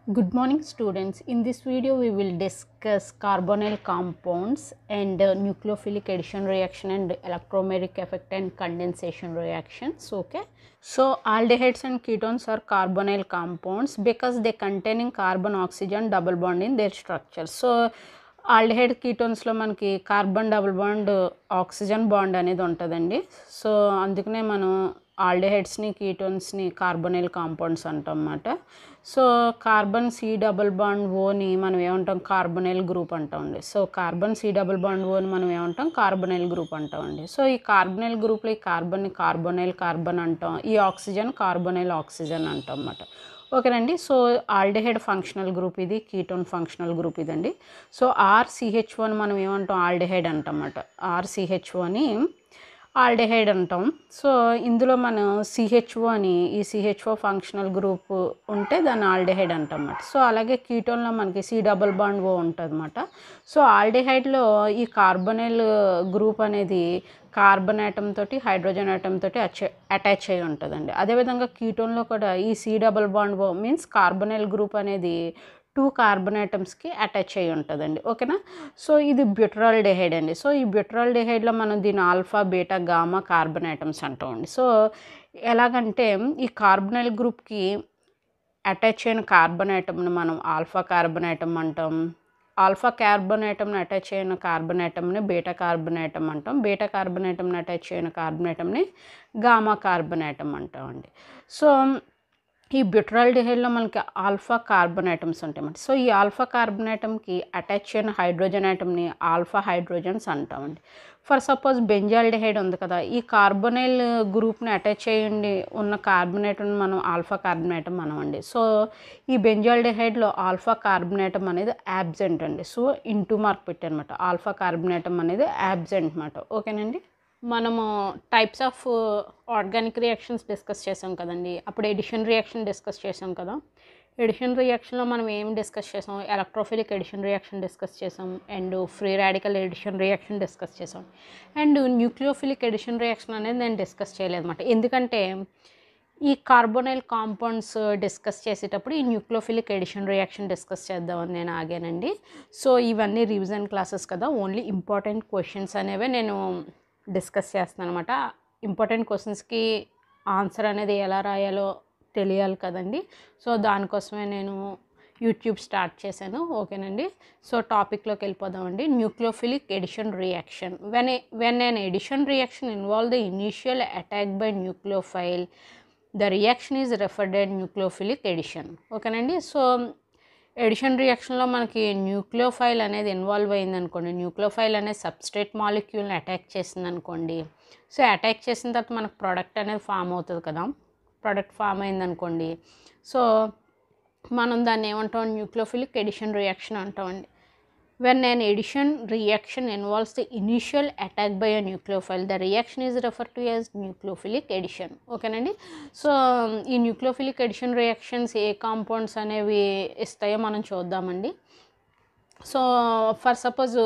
Good morning students. In this video we will discuss carbonyl compounds and nucleophilic addition reaction and electromeric effect and condensation reactions. Okay. So aldehydes and ketones are carbonyl compounds because they containing carbon oxygen double bond in their structure. So aldehyde కీటోన్స్లో మనకి carbon double bond oxygen bond అనేది ఉంటుందండి. So అందుకనే మనం ఆల్డిహైడ్స్ని కీటోన్స్ని carbonyl compounds అంటాం అన్నమాట. So carbon C double bond ఓని మనం ఏమంటాం కార్బొనైల్ గ్రూప్ అంటామండి. So carbon C double bond ఓని మనం ఏమంటాం కార్బొనైల్ గ్రూప్ అంటామండి. సో ఈ కార్బొనైల్ గ్రూప్లో ఈ కార్బన్ని కార్బొనైల్ కార్బన్ అంటాం, ఈ ఆక్సిజన్ కార్బొనైల్ ఆక్సిజన్ అంటాం అన్నమాట. ఓకేనండి. సో ఆల్డిహైడ్ ఫంక్షనల్ గ్రూప్ ఇది, కీటోన్ ఫంక్షనల్ గ్రూప్ ఇదండి. సో ఆర్సిహెచ్ఓని మనం ఏమంటాం ఆల్డిహైడ్ అంటాం అన్నమాట. ఆర్సిహెచ్ఓని ఆల్డిహైడ్ అంటాం. సో ఇందులో మనం సిహెచ్ఓ అని ఈ సిహెచ్ఓ ఫంక్షనల్ గ్రూప్ ఉంటే దాన్ని ఆల్డిహైడ్ అంటాం అన్నమాట. సో అలాగే కీటోన్లో మనకి సి డబుల్ బాండ్ ఓ ఉంటుంది అన్నమాట. సో ఆల్డిహైడ్లో ఈ కార్బొనైల్ గ్రూప్ అనేది కార్బన్ ఆటమ్ తోటి హైడ్రోజన్ ఆటమ్ తోటి అటాచ్ అయి ఉంటుందండి. అదేవిధంగా కీటోన్లో కూడా ఈ C double bond O means carbonyl group అనేది 2 కార్బన్ ఆటమ్స్కి అటాచ్ అయి ఉంటుందండి. ఓకేనా. సో ఇది బ్యూటరాల్డిహైడ్ అండి. సో ఈ బ్యూటరాల్డిహైడ్లో మనం దీని alpha beta gamma carbon atoms అంటామండి. సో ఎలాగంటే ఈ కార్బొనైల్ గ్రూప్కి అటాచ్ అయిన కార్బన్ ఆటమ్ని మనం ఆల్ఫా కార్బన్ ఆటమ్ అంటాం. ఆల్ఫా కార్బన్ ఆటమ్ని అటాచ్ అయిన కార్బన్ ఆటమ్ని బీటా కార్బన్ ఆటమ్ అంటాం. బీటా కార్బన్ ఆటమ్ని అటాచ్ అయిన కార్బన్ ఆటమ్ని గామా కార్బన్ ఆటమ్ అంటామండి. సో ఈ బ్యూటరాల్డిహైడ్లో మనకి ఆల్ఫా కార్బన్ ఆటమ్స్ ఉంటాయన్నమాట. సో ఈ ఆల్ఫా కార్బన్ ఆటమ్కి అటాచ్ అయిన హైడ్రోజన్ ఆటమ్ని ఆల్ఫా హైడ్రోజన్స్ అంటామండి. ఫర్ సపోజ్ బెంజాల్డిహైడ్ ఉంది కదా, ఈ కార్బొనైల్ గ్రూప్ని అటాచ్ అయ్యండి ఉన్న కార్బన్ ఆటమ్ని మనం ఆల్ఫా కార్బన్ ఆటమ్ అనమండి. సో ఈ బెంజాల్డిహైడ్లో ఆల్ఫా కార్బన్ ఆటమ్ అనేది యాబ్సెంట్ అండి. సో ఇంటూ మార్క్ పెట్టానమాట, ఆల్ఫా కార్బన్ ఆటమ్ అనేది యాబ్సెంట్ అన్నమాట. ఓకేనండి. మనము types of organic reactions discuss చేసాం కదండి. అప్పుడు ఎడిషన్ రియాక్షన్ డిస్కస్ చేసాం కదా. ఎడిషన్ రియాక్షన్లో మనం ఏం డిస్కస్ చేసాం, ఎలక్ట్రోఫిలిక్ ఎడిషన్ రియాక్షన్ డిస్కస్ చేసాం, and free radical addition reaction discuss చేసాం. అండ్ న్యూక్లియోఫిలిక్ ఎడిషన్ రియాక్షన్ అనేది నేను డిస్కస్ చేయలేదన్నమాట. ఎందుకంటే ఈ కార్బొనైల్ కాంపౌండ్స్ డిస్కస్ చేసేటప్పుడు ఈ న్యూక్లియోఫిలిక్ ఎడిషన్ రియాక్షన్ డిస్కస్ చేద్దామని నేను ఆగానండి. సో ఇవన్నీ రివిజన్ క్లాసెస్ కదా, ఓన్లీ ఇంపార్టెంట్ క్వశ్చన్స్ అనేవి నేను డిస్కస్ చేస్తాను అనమాట. ఇంపార్టెంట్ క్వశ్చన్స్కి ఆన్సర్ అనేది ఎలా రాయాలో తెలియాలి కదండి. సో దానికోసమే నేను యూట్యూబ్ స్టార్ట్ చేశాను. ఓకేనండి. సో టాపిక్లోకి వెళ్ళిపోదామండి. Nucleophilic addition reaction. When an addition reaction involve the initial attack by nucleophile, the reaction is referred as nucleophilic addition. ఓకేనండి. సో ఎడిషన్ రియాక్షన్లో మనకి న్యూక్లియోఫైల్ అనేది ఇన్వాల్వ్ అయింది అనుకోండి, న్యూక్లియోఫైల్ అనేది సబ్స్ట్రేట్ మాలిక్యూల్ని అటాక్ చేసింది అనుకోండి. సో అటాక్ చేసిన తర్వాత మనకు ప్రోడక్ట్ అనేది ఫామ్ అవుతుంది కదా. ప్రోడక్ట్ ఫామ్ అయింది అనుకోండి, సో మనం దాన్ని ఏమంటాం న్యూక్లియోఫిలిక్ ఎడిషన్ రియాక్షన్ అంటామండి. When an addition reaction involves the initial attack by a nucleophile, the reaction is referred to as nucleophilic addition. ఓకేనండి. సో ఈ న్యూక్లియోఫిలిక్ ఎడిషన్ రియాక్షన్స్ ఏ కాంపౌండ్స్ అనేవి ఇస్తాయో మనం చూద్దామండి. సో ఫర్ సపోజ్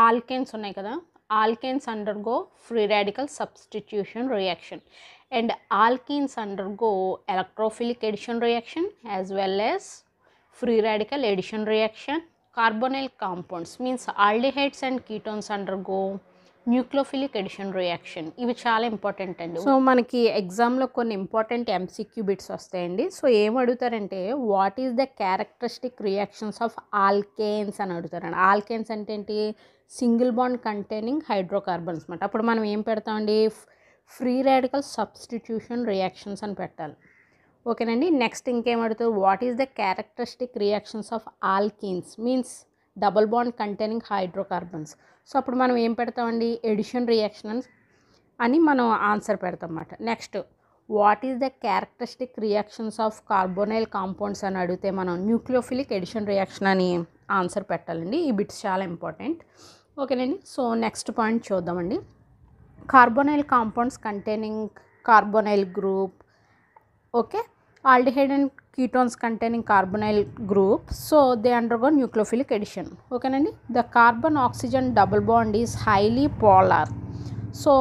ఆల్కేన్స్ ఉన్నాయి కదా, alkanes undergo free radical substitution reaction and alkenes undergo electrophilic addition reaction as well as free radical addition reaction. Carbonyl compounds means aldehydes and ketones undergo nucleophilic addition reaction. ఇవి చాలా important అండి. So మనకి ఎగ్జామ్లో కొన్ని important MCQ bits వస్తాయండి. So ఏం అడుగుతారంటే what is the characteristic reactions of alkanes అని అడుగుతారండి. ఆల్కేన్స్ అంటే ఏంటి, సింగిల్ బాండ్ కంటైనింగ్ హైడ్రోకార్బన్స్ అనమాట. అప్పుడు మనం ఏం పెడతామండి, ఫ్రీ రాడికల్ సబ్స్టిట్యూషన్ రియాక్షన్స్ అని పెట్టాలి. ఓకేనండి. నెక్స్ట్ ఇంకేమడుతుంది, what is the characteristic reactions of alkenes means double bond containing hydrocarbons. So అప్పుడు మనం ఏం పెడతామండి, ఎడిషన్ రియాక్షన్ అని మనం ఆన్సర్ పెడతాం అన్నమాట. Next what is the characteristic reactions of carbonyl compounds అని అడిగితే మనం న్యూక్లియోఫిలిక్ ఎడిషన్ రియాక్షన్ అని ఆన్సర్ పెట్టాలండి. ఈ బిట్స్ చాలా ఇంపార్టెంట్. ఓకేనండి. సో నెక్స్ట్ పాయింట్ చూద్దామండి. Carbonyl compounds containing carbonyl group. Okay. aldehyde and ketones containing carbonyl group, so they undergo nucleophilic addition. ఓకేనండి. The carbon oxygen double bond is highly polar. So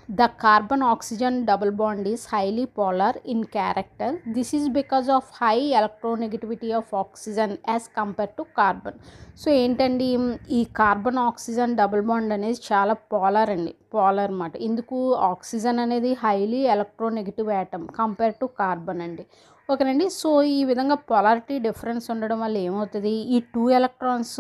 The carbon oxygen double bond is highly polar in character. This is because of high electronegativity of oxygen as compared to carbon. So ఏంటండి, ఈ carbon oxygen double bond అనేది చాలా polar అండి, polar అన్నమాట. ఎందుకు, oxygen అనేది highly electronegative atom compare to carbon అండి. ఓకేనండి. సో ఈ విధంగా పొలారిటీ డిఫరెన్స్ ఉండడం వల్ల ఏమవుతుంది, ఈ 2 ఎలక్ట్రాన్స్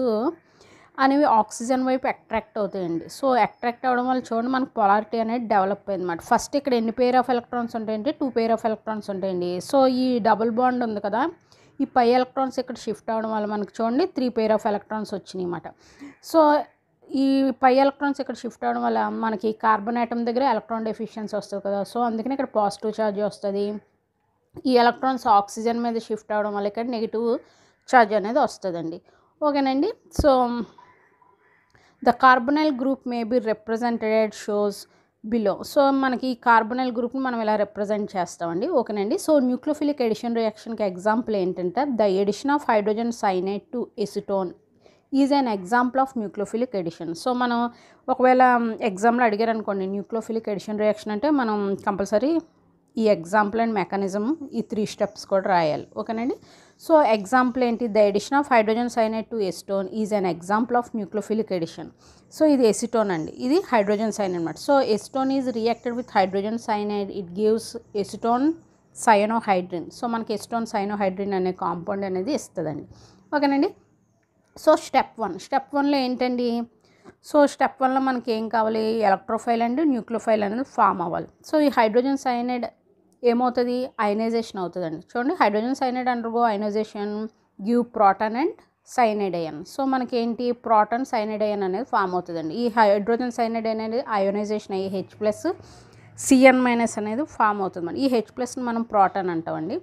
అనేవి ఆక్సిజన్ వైపు అట్రాక్ట్ అవుతాయండి. సో అట్రాక్ట్ అవ్వడం వల్ల చూడండి మనకు పొలారిటీ అనేది డెవలప్ అయింది అనమాట. ఫస్ట్ ఇక్కడ ఎన్ని పేర్ ఆఫ్ ఎలక్ట్రాన్స్ ఉంటాయంటే 2 పేర్ ఆఫ్ ఎలక్ట్రాన్స్ ఉంటాయండి. సో ఈ డబుల్ బాండ్ ఉంది కదా, ఈ పై ఎలక్ట్రాన్స్ ఇక్కడ షిఫ్ట్ అవ్వడం వల్ల మనకు చూడండి 3 పేర్ ఆఫ్ ఎలక్ట్రాన్స్ వచ్చినాయి అన్నమాట. సో ఈ పై ఎలక్ట్రాన్స్ ఇక్కడ షిఫ్ట్ అవ్వడం వల్ల మనకి కార్బన్ ఆటమ్ దగ్గర ఎలక్ట్రాన్ డెఫిషియన్సీ వస్తుంది కదా, సో అందుకని ఇక్కడ పాజిటివ్ ఛార్జ్ వస్తుంది. ఈ ఎలక్ట్రాన్స్ ఆక్సిజన్ మీద షిఫ్ట్ అవ్వడం వల్ల ఇక్కడ నెగిటివ్ ఛార్జ్ అనేది వస్తుందండి. ఓకేనండి. So the carbonyl group may be represented shows below. So మనకి ఈ కార్బొనైల్ గ్రూప్ని మనం ఇలా రిప్రజెంట్ చేస్తామండి. ఓకేనండి. సో న్యూక్లియోఫిలిక్ ఎడిషన్ రియాక్షన్కి ఎగ్జాంపుల్ ఏంటంటే the addition of hydrogen cyanide to acetone is an example of nucleophilic addition. So మనం ఒకవేళ ఎగ్జామ్లో అడిగారు అనుకోండి న్యూక్లియోఫిలిక్ ఎడిషన్ రియాక్షన్ అంటే మనం కంపల్సరీ ఈ ఎగ్జాంపుల్ అండ్ మెకానిజం ఈ 3 స్టెప్స్ కూడా రాయాలి. ఓకేనండి. సో ఎగ్జాంపుల్ ఏంటి, the addition of hydrogen cyanide to acetone is an example of nucleophilic addition. So ఇది ఎసిటోన్ అండి, ఇది హైడ్రోజన్ సైనైడ్ అనమాట. So acetone is reacted with hydrogen cyanide, it gives acetone cyanohydrin. So మనకి acetone cyanohydrin అనే compound అనేది ఇస్తుందండి. ఓకేనండి. So step 1లో ఏంటండి, సో స్టెప్ 1లో మనకి ఏం కావాలి, ఎలక్ట్రోఫైల్ అండ్ న్యూక్లియోఫైల్ అనేది ఫామ్ అవ్వాలి. సో ఈ హైడ్రోజన్ సైనైడ్ ఏమవుతుంది, అయనైజేషన్ అవుతుందండి. చూడండి hydrogen cyanide undergo ionisation give proton and cyanide ion. So మనకి ఏంటి, ప్రోటాన్ సైనైడ్ అయన్ అనేది ఫామ్ అవుతుందండి. ఈ హైడ్రోజన్ సైనైడ్ అనేది అయోనైజేషన్ అయ్యి H+Cn- అనేది ఫామ్ అవుతుంది. ఈ H+ని మనం ప్రోటాన్ అంటామండి,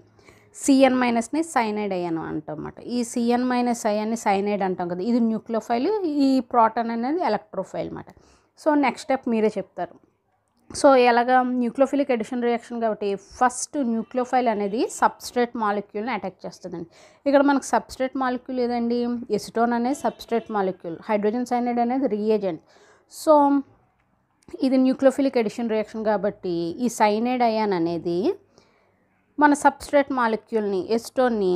Cn- సైనైడ్ అయ్యాను అంటాం అన్నమాట. ఈ Cn- అయ్యాన్ని సైనైడ్ అంటాం కదా, ఇది న్యూక్లియోఫైల్, ఈ ప్రోటాన్ అనేది ఎలక్ట్రోఫైల్ అన్నమాట. సో నెక్స్ట్ స్టెప్ మీరే చెప్తారు. సో ఎలాగా, న్యూక్లియోఫిలిక్ ఎడిషన్ రియాక్షన్ కాబట్టి ఫస్ట్ న్యూక్లియోఫైల్ అనేది సబ్స్ట్రేట్ మాలిక్యూల్ని అటాక్ చేస్తుందండి. ఇక్కడ మనకు సబ్స్ట్రేట్ మాలిక్యూల్ ఏదండి, ఎసిటోన్ అనేది సబ్స్ట్రేట్ మాలిక్యూల్, హైడ్రోజన్ సైనైడ్ అనేది రియేజెంట్. సో ఇది న్యూక్లియోఫిలిక్ ఎడిషన్ రియాక్షన్ కాబట్టి ఈ సైనైడ్ అయాన్ అనేది మన సబ్స్ట్రేట్ మాలిక్యూల్ని ఎసిటోన్ని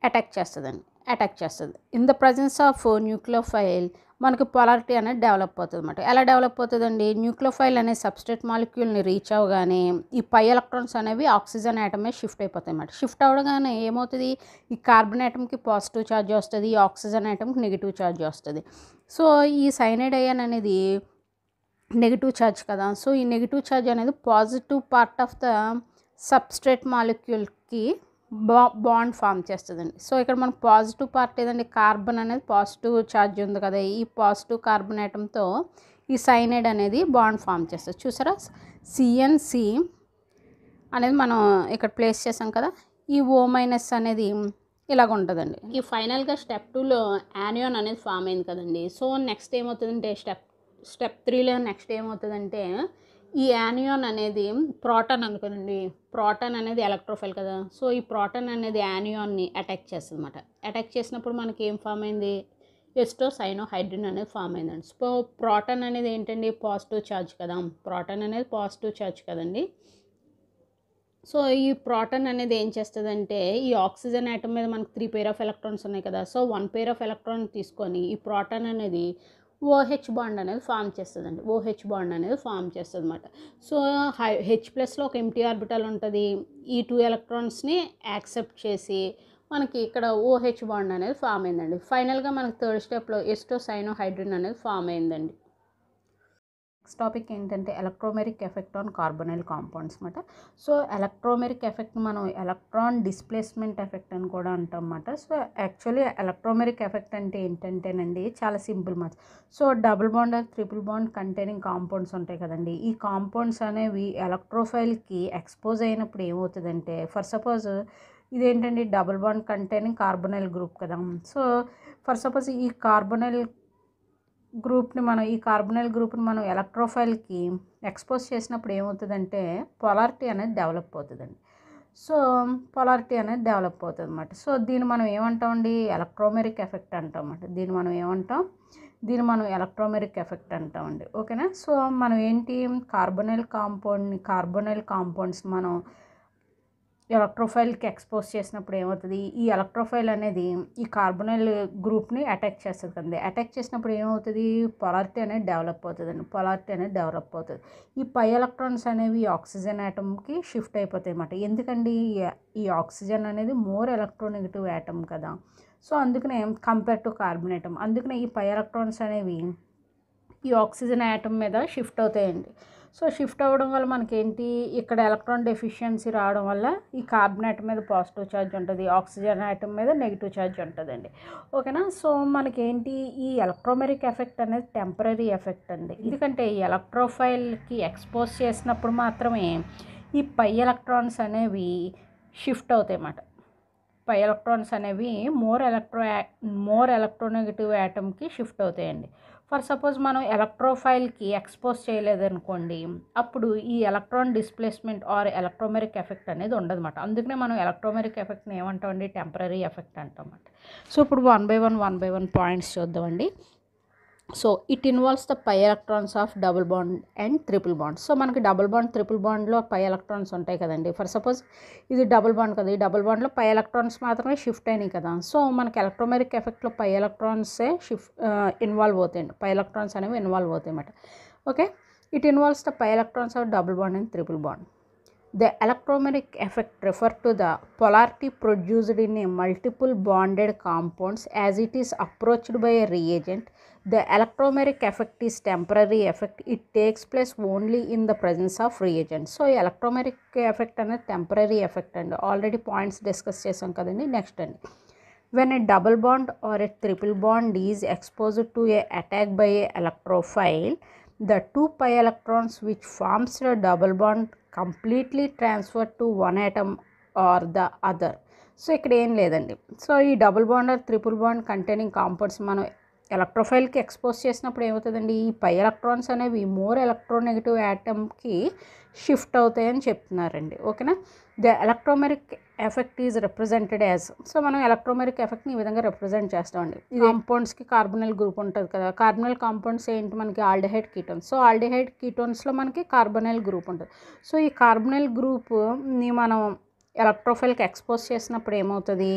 అటాక్ చేస్తుంది. In the presence of nucleophile మనకి పొలారిటీ అనేది డెవలప్ అవుతుంది అన్నమాట. ఎలా డెవలప్ అవుతుందండి, న్యూక్లియోఫైల్ అనే సబ్స్ట్రేట్ మాలిక్యూల్ని రీచ్ అవ్వగానే ఈ పై ఎలక్ట్రాన్స్ అనేవి ఆక్సిజన్ యాటమే షిఫ్ట్ అయిపోతాయి అన్నమాట. షిఫ్ట్ అవ్వగానే ఏమవుతుంది, ఈ కార్బన్ యాటమ్కి పాజిటివ్ ఛార్జ్ వస్తుంది, ఈ ఆక్సిజన్ యాటమ్కి నెగిటివ్ ఛార్జ్ వస్తుంది. సో ఈ సైనైడ్ అయాన్ అనేది నెగిటివ్ ఛార్జ్ కదా, సో ఈ నెగిటివ్ ఛార్జ్ అనేది positive part of the substrate మాలిక్యూల్కి బాండ్ ఫామ్ చేస్తుందండి. సో ఇక్కడ మనకు పాజిటివ్ పార్ట్ ఏదండి, కార్బన్ అనేది పాజిటివ్ ఛార్జ్ ఉంది కదా, ఈ పాజిటివ్ కార్బన్ యాటమ్తో ఈ సైనైడ్ అనేది బాండ్ ఫామ్ చేస్తుంది. చూసారా, CnC అనేది మనం ఇక్కడ ప్లేస్ చేసాం కదా, ఈ O- అనేది ఇలాగ ఉంటుందండి. ఈ ఫైనల్గా స్టెప్ 2లో యానియాన్ అనేది ఫామ్ అయింది కదండి. సో నెక్స్ట్ ఏమవుతుందంటే స్టెప్ 3లో నెక్స్ట్ ఏమవుతుందంటే ఈ యానియాన్ అనేది ప్రోటాన్ అనుకోండి, ప్రోటాన్ అనేది ఎలక్ట్రోఫైల్ కదా, సో ఈ ప్రోటాన్ అనేది యానియాన్ని అటాక్ చేస్తుంది అన్నమాట. అటాక్ చేసినప్పుడు మనకి ఏం ఫామ్ అయింది, ఎస్టోసైనోహైడ్రిన్ అనేది ఫామ్ అయిందండి. సో ప్రోటాన్ అనేది ఏంటండి, పాజిటివ్ ఛార్జ్ కదా, ప్రోటాన్ అనేది పాజిటివ్ ఛార్జ్ కదండి. సో ఈ ప్రోటాన్ అనేది ఏం చేస్తుందంటే ఈ ఆక్సిజన్ యాటమ్ మీద మనకు 3 పేర్ ఆఫ్ ఎలక్ట్రాన్స్ ఉన్నాయి కదా, సో 1 పేర్ ఆఫ్ ఎలక్ట్రాన్ తీసుకొని ఈ ప్రోటాన్ అనేది OH బాండ్ అనేది ఫామ్ చేస్తుందండి, OH బాండ్ అనేది ఫామ్ చేస్తుంది అనమాట. సో H+లో ఒక ఎంటీ ఆర్బిటల్ ఉంటుంది, ఈ 2 ఎలక్ట్రాన్స్ని యాక్సెప్ట్ చేసి మనకి ఇక్కడ OH బాండ్ అనేది ఫామ్ అయిందండి. ఫైనల్గా మనకి 3rd స్టెప్లో ఎస్టోసైనోహైడ్రిన్ అనేది ఫామ్ అయిందండి. నెక్స్ట్ టాపిక్ ఏంటంటే ఎలక్ట్రోమెరిక్ ఎఫెక్ట్ ఆన్ కార్బొనైల్ కాంపౌండ్స్ అన్నమాట. సో ఎలక్ట్రోమెరిక్ ఎఫెక్ట్ మనం ఎలక్ట్రాన్ డిస్ప్లేస్మెంట్ ఎఫెక్ట్ అని కూడా అంటాం అన్నమాట. సో యాక్చువల్లీ ఎలక్ట్రోమెరిక్ ఎఫెక్ట్ అంటే ఏంటంటేనండి చాలా simple maths. So double bond or triple bond containing compounds ఉంటాయి కదండి, ఈ కాంపౌండ్స్ అనేవి ఎలక్ట్రోఫైల్కి ఎక్స్పోజ్ అయినప్పుడు ఏమవుతుందంటే, ఫర్ సపోజ్ ఇదేంటండి double bond containing carbonyl group కదా, సో ఫర్ సపోజ్ ఈ కార్బొనైల్ గ్రూప్ని మనం ఎలక్ట్రోఫైల్కి ఎక్స్పోజ్ చేసినప్పుడు ఏమవుతుందంటే పొలారిటీ అనేది డెవలప్ అవుతుందండి. సో పొలారిటీ అనేది డెవలప్ అవుతుంది అన్నమాట. సో దీన్ని మనం ఏమంటామండి, ఎలక్ట్రోమెరిక్ ఎఫెక్ట్ అంటాం అన్నమాట. దీన్ని మనం ఏమంటాం, దీన్ని మనం ఎలక్ట్రోమెరిక్ ఎఫెక్ట్ అంటామండి. ఓకేనా. సో మనం ఏంటి కార్బొనైల్ కాంపౌండ్స్ మనం ఎలక్ట్రోఫైల్కి ఎక్స్పోజ్ చేసినప్పుడు ఏమవుతుంది, ఈ ఎలక్ట్రోఫైల్ అనేది ఈ కార్బొనైల్ గ్రూప్ని అటాక్ చేస్తుంది కదండి. అటాక్ చేసినప్పుడు ఏమవుతుంది, పొలారిటీ అనేది డెవలప్ అవుతుంది. ఈ పై ఎలక్ట్రాన్స్ అనేవి ఆక్సిజన్ యాటమ్కి షిఫ్ట్ అయిపోతాయి అన్నమాట. ఎందుకండి, ఈ ఆక్సిజన్ అనేది మోర్ ఎలక్ట్రోనెగటివ్ యాటమ్ కదా. సో అందుకనే కంపేర్ టు కార్బన్ యాటమ్, అందుకనే ఈ పై ఎలక్ట్రాన్స్ అనేవి ఈ ఆక్సిజన్ యాటమ్ మీద షిఫ్ట్ అవుతాయండి. సో షిఫ్ట్ అవ్వడం వల్ల మనకేంటి, ఇక్కడ ఎలక్ట్రాన్ డెఫిషియన్సీ రావడం వల్ల ఈ కార్బన్ యాటమ్ మీద పాజిటివ్ ఛార్జ్ ఉంటుంది, ఆక్సిజన్ యాటమ్ మీద నెగిటివ్ ఛార్జ్ ఉంటుందండి. ఓకేనా. సో మనకేంటి, ఈ ఎలక్ట్రోమెరిక్ ఎఫెక్ట్ అనేది టెంపరీ ఎఫెక్ట్ అండి. ఎందుకంటే ఈ ఎలక్ట్రోఫైల్కి ఎక్స్పోజ్ చేసినప్పుడు మాత్రమే ఈ పై ఎలక్ట్రాన్స్ అనేవి షిఫ్ట్ అవుతాయి అన్నమాట. పై ఎలక్ట్రాన్స్ అనేవి మోర్ ఎలక్ట్రోనెగటివ్ యాటమ్కి షిఫ్ట్ అవుతాయండి. ఫర్ సపోజ్ మనం ఎలక్ట్రోఫైల్కి ఎక్స్పోజ్ చేయలేదనుకోండి, అప్పుడు ఈ electron displacement or electromeric effect అనేది ఉండదన్నమాట. అందుకనే మనం ఎలక్ట్రోమెరిక్ ఎఫెక్ట్ని ఏమంటామండి, టెంపరీ ఎఫెక్ట్ అంటామన్నమాట. సో ఇప్పుడు వన్ బై వన్ పాయింట్స్ చూద్దామండి. So it involves the pi electrons of double bond and triple bond. So మనకి డబుల్ బాండ్ ట్రిపుల్ బాండ్లో పై ఎలక్ట్రాన్స్ ఉంటాయి కదండి. ఫర్ సపోజ్ ఇది డబుల్ బాండ్ కదా, ఈ డబుల్ బాండ్లో పై ఎలక్ట్రాన్స్ మాత్రమే షిఫ్ట్ అయినాయి కదా. సో మనకి ఎలక్ట్రోమెరిక్ ఎఫెక్ట్లో పై ఎలక్ట్రాన్సే ఇన్వాల్వ్ అవుతాయండి, పై ఎలక్ట్రాన్స్ అనేవి ఇన్వాల్వ్ అవుతాయి అన్నమాట. Okay. It involves the pi electrons of double bond and triple bond. The electromeric effect refers to the polarity produced in a multiple bonded compounds as it is approached by a reagent. The electromeric effect is temporary effect. It takes place only in the presence of reagent. So electromeric effect అనేది temporary effect అండి. Already points discuss చేసాం కదండి. Next అండి, when a double bond or a triple bond is exposed to a attack by a electrophile, the two pi electrons which forms the double bond completely transferred to one atom or the other. So ఇక్కడ ఏం లేదండి. So ఈ double bond or triple bond containing compounds మనం ఎలక్ట్రోఫైల్కి expose చేసినప్పుడు ఏమవుతుందండి, ఈ pi electrons అనేవి మోర్ ఎలక్ట్రోనెగటివ్ యాటమ్కి షిఫ్ట్ అవుతాయని చెప్తున్నారండి. ఓకేనా. The electromeric effect is represented as, so మనం ఎలక్ట్రోమెరిక్ ఎఫెక్ట్ని ఈ విధంగా రిప్రజెంట్ చేస్తామండి. ఈ కాంపౌండ్స్కి కార్బొనైల్ గ్రూప్ ఉంటుంది కదా, కార్బొనైల్ కాంపౌండ్స్ ఏంటి, మనకి ఆల్డిహైడ్ కీటోన్స్. సో ఆల్డిహైడ్ కీటోన్స్లో మనకి కార్బొనైల్ గ్రూప్ ఉంటుంది. సో ఈ కార్బొనైల్ గ్రూప్ని మనం ఎలక్ట్రోఫైల్కి ఎక్స్పోజ్ చేసినప్పుడు ఏమవుతుంది,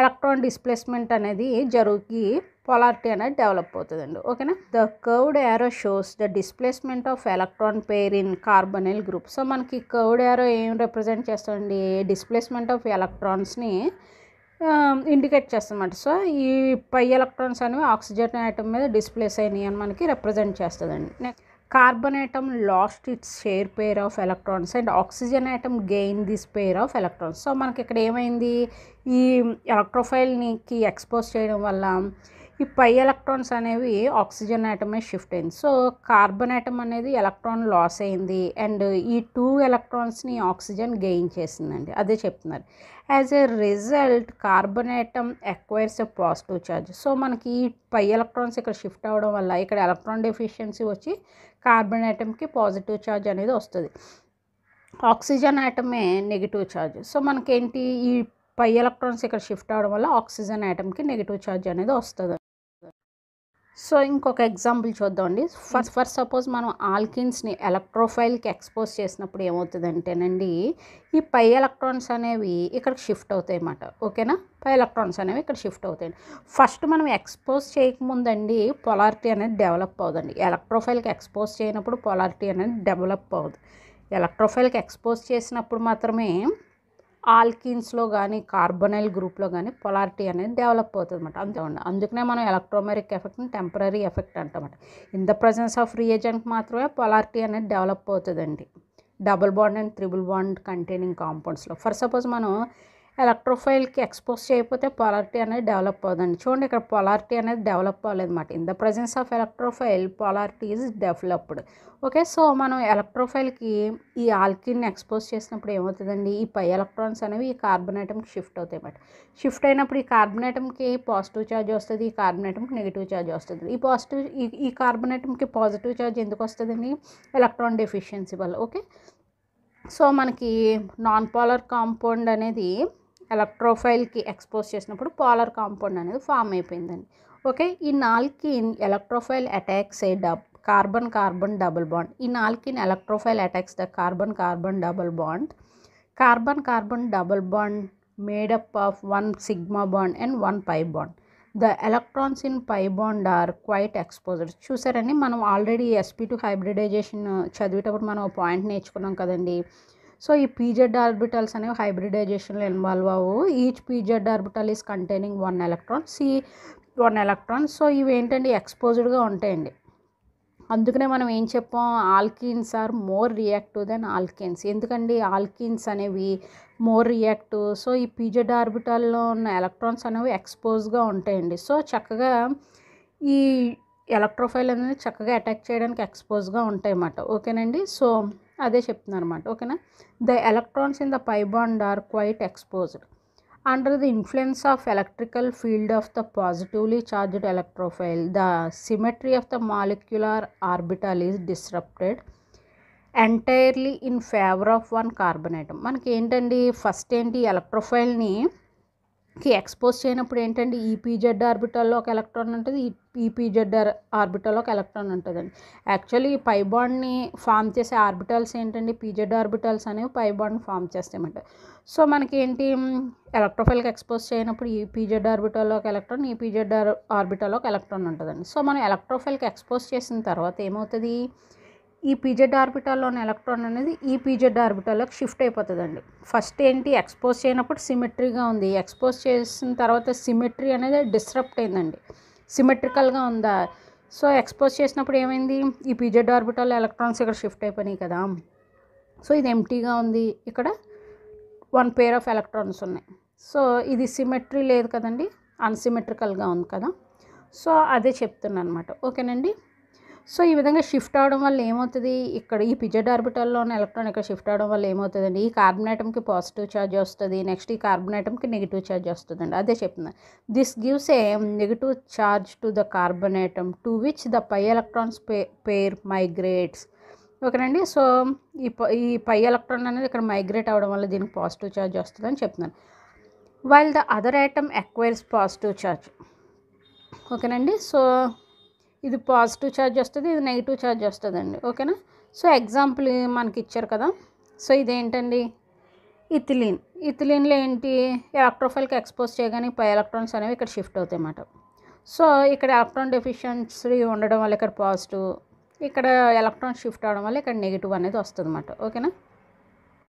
ఎలక్ట్రాన్ డిస్ప్లేస్మెంట్ అనేది జరిగి polarity అనేది డెవలప్ అవుతుందండి. ఓకేనా. The curved arrow shows the displacement of electron pair in carbonyl group. So మనకి కర్వ్డ్ యారో ఏం రిప్రజెంట్ చేస్తుందండి, డిస్ప్లేస్మెంట్ ఆఫ్ ఎలక్ట్రాన్స్ని ఇండికేట్ చేస్తుందన్నమాట. సో ఈ పై ఎలక్ట్రాన్స్ అనేవి ఆక్సిజన్ యాటమ్ మీద డిస్ప్లేస్ అయినాయి అని మనకి రిప్రజెంట్ చేస్తుందండి. Next, carbon atom lost its share pair of electrons and oxygen atom gained this pair of electrons. So మనకి ఇక్కడ ఏమైంది, ఈ ఎలక్ట్రోఫైల్కి ఎక్స్పోజ్ చేయడం వల్ల ఈ పై ఎలక్ట్రాన్స్ అనేవి ఆక్సిజన్ యాటమే షిఫ్ట్ అయింది. సో కార్బన్ యాటమ్ అనేది ఎలక్ట్రాన్ లాస్ అయింది అండ్ ఈ 2 ఎలక్ట్రాన్స్ని ఆక్సిజన్ గెయిన్ చేసిందండి, అదే చెప్తున్నారు. As a result carbon atom acquires a positive charge. So మనకి ఈ పై ఎలక్ట్రాన్స్ ఇక్కడ షిఫ్ట్ అవ్వడం వల్ల ఇక్కడ ఎలక్ట్రాన్ డెఫిషియన్సీ వచ్చి కార్బన్ యాటమ్కి పాజిటివ్ ఛార్జ్ అనేది వస్తుంది, ఆక్సిజన్ యాటమే నెగిటివ్ ఛార్జ్. సో మనకేంటి, ఈ పై ఎలక్ట్రాన్స్ ఇక్కడ షిఫ్ట్ అవ్వడం వల్ల ఆక్సిజన్ యాటమ్కి నెగిటివ్ ఛార్జ్ అనేది వస్తుంది. సో ఇంకొక ఎగ్జాంపుల్ చూద్దామండి. ఫర్ సపోజ్ మనం ఆల్కిన్స్ని ఎలక్ట్రోఫైల్కి ఎక్స్పోజ్ చేసినప్పుడు ఏమవుతుందంటేనండి, ఈ పై ఎలక్ట్రాన్స్ అనేవి ఇక్కడికి షిఫ్ట్ అవుతాయి అన్నమాట. ఓకేనా. పై ఎలక్ట్రాన్స్ అనేవి ఇక్కడ షిఫ్ట్ అవుతాయి. ఫస్ట్ మనం ఎక్స్పోజ్ చేయకముందండి పొలారిటీ అనేది డెవలప్ అవుతుంది. ఎలక్ట్రోఫైల్కి ఎక్స్పోజ్ చేయనప్పుడు పొలారిటీ అనేది డెవలప్ అవుతుంది. ఎలక్ట్రోఫైల్కి ఎక్స్పోజ్ చేసినప్పుడు మాత్రమే ఆల్కిన్స్లో కానీ కార్బొనైల్ గ్రూప్లో కానీ పొలారిటీ అనేది డెవలప్ అవుతుంది అన్నమాట. అందుకనే మనం ఎలక్ట్రోమెరిక్ ఎఫెక్ట్ని టెంపరీ ఎఫెక్ట్ అంటామన్నమాట. In the presence of reagent మాత్రమే పొలారిటీ అనేది డెవలప్ అవుతుందండి double bond and triple bond containing కాంపౌండ్స్లో. ఫర్ సపోజ్ మనం ఎలక్ట్రోఫైల్కి ఎక్స్పోజ్ చేయకపోతే పొలారిటీ అనేది డెవలప్ అవుతుందండి. చూడండి, ఇక్కడ పొలారిటీ అనేది డెవలప్ అవ్వలేదు అన్నమాట. In the presence of electrophile polarity is developed. Okay. So మనం ఎలక్ట్రోఫైల్కి ఈ ఆల్కిన్ ఎక్స్పోజ్ చేసినప్పుడు ఏమవుతుందండి, ఈ పై ఎలక్ట్రాన్స్ అనేవి ఈ కార్బన్ ఆటమ్కి షిఫ్ట్ అవుతాయి అన్నమాట. షిఫ్ట్ అయినప్పుడు ఈ కార్బన్ ఆటమ్కి పాజిటివ్ ఛార్జ్ వస్తుంది, ఈ కార్బన్ ఆటమ్కి నెగిటివ్ ఛార్జ్ వస్తుంది. ఈ కార్బన్ ఆటమ్కి పాజిటివ్ ఛార్జ్ ఎందుకు వస్తుందండి, ఎలక్ట్రాన్ డెఫిషియన్సీ వల్ల. ఓకే. సో మనకి నాన్ పోలార్ కాంపౌండ్ అనేది ఎలక్ట్రోఫైల్కి ఎక్స్పోజ్ చేసినప్పుడు పోలార్ కాంపౌండ్ అనేది ఫామ్ అయిపోయిందండి. ఓకే, ఈ నాల్కిన్ electrophile attacks a carbon carbon double bond. ఈ నాల్కిన్ electrophile attacks the carbon carbon double bond. Carbon carbon double bond made up of one sigma bond and one pi bond. The electrons in pi bond are quite exposed. చూసారండి, మనం already sp2 hybridisation చదివేటప్పుడు మనం point నేర్చుకున్నాం కదండి. So ఈ pz orbitals అనేవి హైబ్రిడైజేషన్లో involve అవ్వవు. Each pz orbital is containing 1 electron, c1 electron. So ఇవి ఏంటండి, ఎక్స్పోజ్డ్గా ఉంటాయండి. అందుకనే మనం ఏం చెప్పాం, alkenes are more reactive than alkanes. ఎందుకండి, ఆల్కీన్స్ అనేవి మోర్ రియాక్టివ్. సో ఈ pz ఆర్బిటాల్లో ఉన్న ఎలక్ట్రాన్స్ అనేవి ఎక్స్పోజ్గా ఉంటాయండి. సో చక్కగా ఈ ఎలక్ట్రోఫైల్ అనేది చక్కగా అటాక్ చేయడానికి ఎక్స్పోజ్గా ఉంటాయి అన్నమాట. ఓకేనండి, సో అదే చెప్తున్నాను అనమాట. ఓకేనా, the electrons in the pi bond are quite exposed. Under the influence of electrical field of the positively charged electrophile, the symmetry of the molecular orbital is disrupted entirely in favor of one carbon atom. మనకి ఏంటండి, first ఏంటి, ఎలక్ట్రోఫైల్ని expose చేయనప్పుడు ఏంటంటే ఈ pz ఆర్బిటల్లో ఒక electron ఉంటుంది, ఈ pz ఆర్బిటల్లో ఒక ఎలక్ట్రాన్ ఉంటుందండి. యాక్చువల్లీ ఈ పై బాండ్ని ఫామ్ చేసే ఆర్బిటల్స్ ఏంటండి, pz ఆర్బిటల్స్ అనేవి పై బాండ్ ఫామ్ చేస్తాయన్నమాట. సో మనకి ఏంటి, ఎలక్ట్రోఫైల్కి ఎక్స్పోజ్ చేయనప్పుడు ఈ pz ఆర్బిటల్లో ఒక ఎలక్ట్రాన్, ఈ pz ఆర్బిటల్లో ఒక ఎలక్ట్రాన్ ఉంటుందండి. సో మనం ఎలక్ట్రోఫైల్కి ఎక్స్పోజ్ చేసిన తర్వాత ఏమవుతుంది, ఈ pz ఆర్బిటాల్లోని ఎలక్ట్రాన్ అనేది ఈ pz ఆర్బిటాల్లోకి షిఫ్ట్ అయిపోతుందండి. ఫస్ట్ ఏంటి, ఎక్స్పోజ్ చేయనప్పుడు సిమెట్రీగా ఉంది, ఎక్స్పోజ్ చేసిన తర్వాత సిమెట్రీ అనేది డిస్రప్ట్ అయిందండి. సిమెట్రికల్గా ఉందా, సో ఎక్స్పోజ్ చేసినప్పుడు ఏమైంది, ఈ pz ఆర్బిటాల్లో ఎలక్ట్రాన్స్ ఇక్కడ షిఫ్ట్ అయిపోయినాయి కదా. సో ఇది ఎంటీగా ఉంది, ఇక్కడ 1 pair ఆఫ్ ఎలక్ట్రాన్స్ ఉన్నాయి. సో ఇది సిమెట్రీ లేదు కదండి, అన్సిమెట్రికల్గా ఉంది కదా. సో అదే చెప్తున్నాను అనమాట. ఓకేనండి, సో ఈ విధంగా షిఫ్ట్ అవడం వల్ల ఏమవుతుంది, ఇక్కడ ఈ pz ఆర్బిటల్లో ఉన్న ఎలక్ట్రాన్ ఇక్కడ షిఫ్ట్ అవడం వల్ల ఏమవుతుందండి, ఈ కార్బన్ ఆటమ్కి పాజిటివ్ ఛార్జ్ వస్తుంది, నెక్స్ట్ ఈ కార్బన్ ఆటమ్కి నెగిటివ్ ఛార్జ్ వస్తుందండి. అదే చెప్తున్నాను. This gives a negative charge to the carbon atom to which the pi electrons pair migrates. ఓకేనండి, సో ఈ పై ఎలక్ట్రాన్ అనేది ఇక్కడ మైగ్రేట్ అవ్వడం వల్ల దీనికి పాజిటివ్ ఛార్జ్ వస్తుందని చెప్తున్నాను. While the other atom acquires positive charge. ఓకేనండి, సో ఇది పాజిటివ్ ఛార్జ్ వస్తుంది, ఇది నెగిటివ్ ఛార్జ్ వస్తుందండి. ఓకేనా, సో ఎగ్జాంపుల్ మనకి ఇచ్చారు కదా. సో ఇదేంటండి, ఇథిలీన్లో ఏంటి, ఎలక్ట్రోఫైల్కి ఎక్స్పోజ్ చేయగానే పై ఎలక్ట్రాన్స్ అనేవి ఇక్కడ షిఫ్ట్ అవుతాయి అన్నమాట. సో ఇక్కడ ఎలక్ట్రాన్ డెఫిషియన్సీ ఉండడం వల్ల ఇక్కడ పాజిటివ్, ఇక్కడ ఎలక్ట్రాన్ షిఫ్ట్ అవడం వల్ల ఇక్కడ నెగిటివ్ అనేది వస్తుంది అన్నమాట. ఓకేనా.